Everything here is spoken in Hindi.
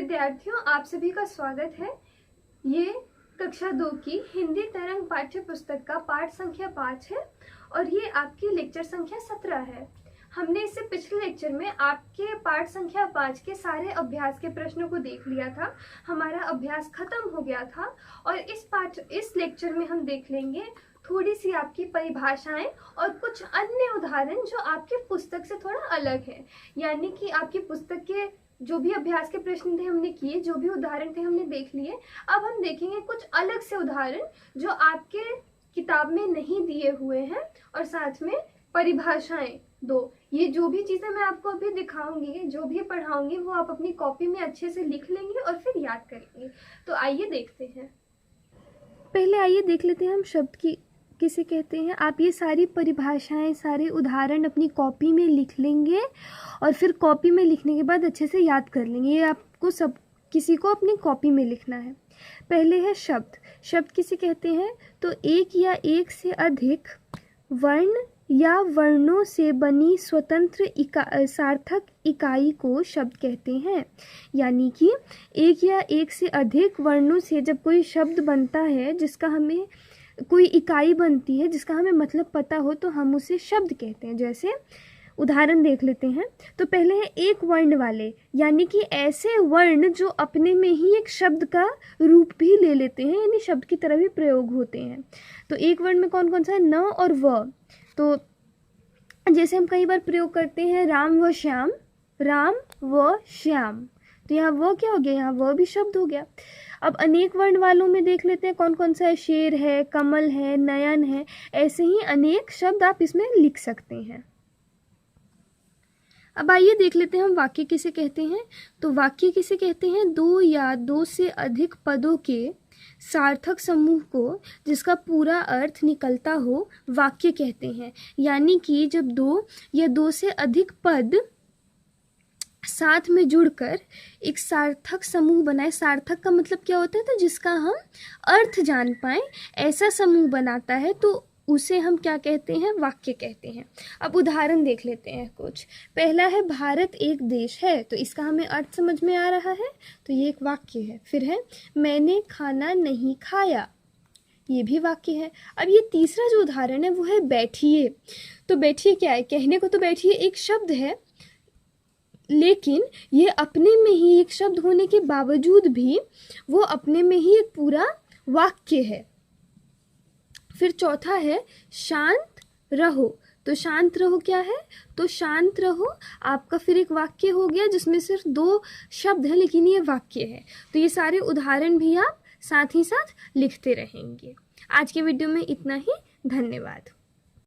विद्यार्थियों, आप सभी का स्वागत है। ये कक्षा 2 की हिंदी तरंग पाठ्य पुस्तक का पाठ संख्या 5 है और ये आपकी लेक्चर संख्या 17 है। हमने इससे पिछले लेक्चर में आपके पाठ संख्या 5 के सारे अभ्यास के प्रश्नों को देख लिया था। हमारा अभ्यास खत्म हो गया था और इस लेक्चर में हम देख लेंगे थोड़ी सी आपकी परिभाषाएं और कुछ अन्य उदाहरण जो आपकी पुस्तक से थोड़ा अलग है। यानी कि आपकी पुस्तक के जो भी अभ्यास के प्रश्न थे हमने किए, जो भी उदाहरण थे हमने देख लिए। अब हम देखेंगे कुछ अलग से उदाहरण जो आपके किताब में नहीं दिए हुए हैं और साथ में परिभाषाएं दो। ये जो भी चीजें मैं आपको अभी दिखाऊंगी, जो भी पढ़ाऊंगी, वो आप अपनी कॉपी में अच्छे से लिख लेंगे और फिर याद करेंगे। तो आइए देखते हैं। पहले आइए देख लेते हैं हम शब्द की किसे कहते हैं। आप ये सारी परिभाषाएं, सारे उदाहरण अपनी कॉपी में लिख लेंगे और फिर कॉपी में लिखने के बाद अच्छे से याद कर लेंगे। ये आपको सब किसी को अपनी कॉपी में लिखना है। पहले है शब्द। शब्द किसे कहते हैं? तो एक या एक से अधिक वर्ण या वर्णों से बनी स्वतंत्र सार्थक इकाई को शब्द कहते हैं। यानी कि एक या एक से अधिक वर्णों से जब कोई शब्द बनता है, जिसका हमें कोई इकाई बनती है, जिसका हमें मतलब पता हो, तो हम उसे शब्द कहते हैं। जैसे उदाहरण देख लेते हैं। तो पहले है एक वर्ण वाले, यानी कि ऐसे वर्ण जो अपने में ही एक शब्द का रूप भी ले लेते हैं, यानी शब्द की तरह भी प्रयोग होते हैं। तो एक वर्ण में कौन कौन सा है? न और व। तो जैसे हम कई बार प्रयोग करते हैं राम व श्याम, राम व श्याम, तो यहाँ वो क्या हो गया? यहाँ वो भी शब्द हो गया। अब अनेक वर्ण वालों में देख लेते हैं कौन कौन सा है। शेर है, कमल है, नयन है। ऐसे ही अनेक शब्द आप इसमें लिख सकते हैं। अब आइए देख लेते हैं हम वाक्य किसे कहते हैं। तो वाक्य किसे कहते हैं? दो या दो से अधिक पदों के सार्थक समूह को जिसका पूरा अर्थ निकलता हो वाक्य कहते हैं। यानी कि जब दो या दो से अधिक पद साथ में जुड़कर एक सार्थक समूह बनाए। सार्थक का मतलब क्या होता है? तो जिसका हम अर्थ जान पाए, ऐसा समूह बनाता है, तो उसे हम क्या कहते हैं? वाक्य कहते हैं। अब उदाहरण देख लेते हैं कुछ। पहला है भारत एक देश है, तो इसका हमें अर्थ समझ में आ रहा है, तो ये एक वाक्य है। फिर है मैंने खाना नहीं खाया, ये भी वाक्य है। अब ये तीसरा जो उदाहरण है वो है बैठिए। तो बैठिए क्या है? कहने को तो बैठिए एक शब्द है, लेकिन ये अपने में ही एक शब्द होने के बावजूद भी वो अपने में ही एक पूरा वाक्य है। फिर चौथा है शांत रहो। तो शांत रहो क्या है? तो शांत रहो आपका फिर एक वाक्य हो गया, जिसमें सिर्फ दो शब्द है लेकिन ये वाक्य है। तो ये सारे उदाहरण भी आप साथ ही साथ लिखते रहेंगे। आज के वीडियो में इतना ही। धन्यवाद।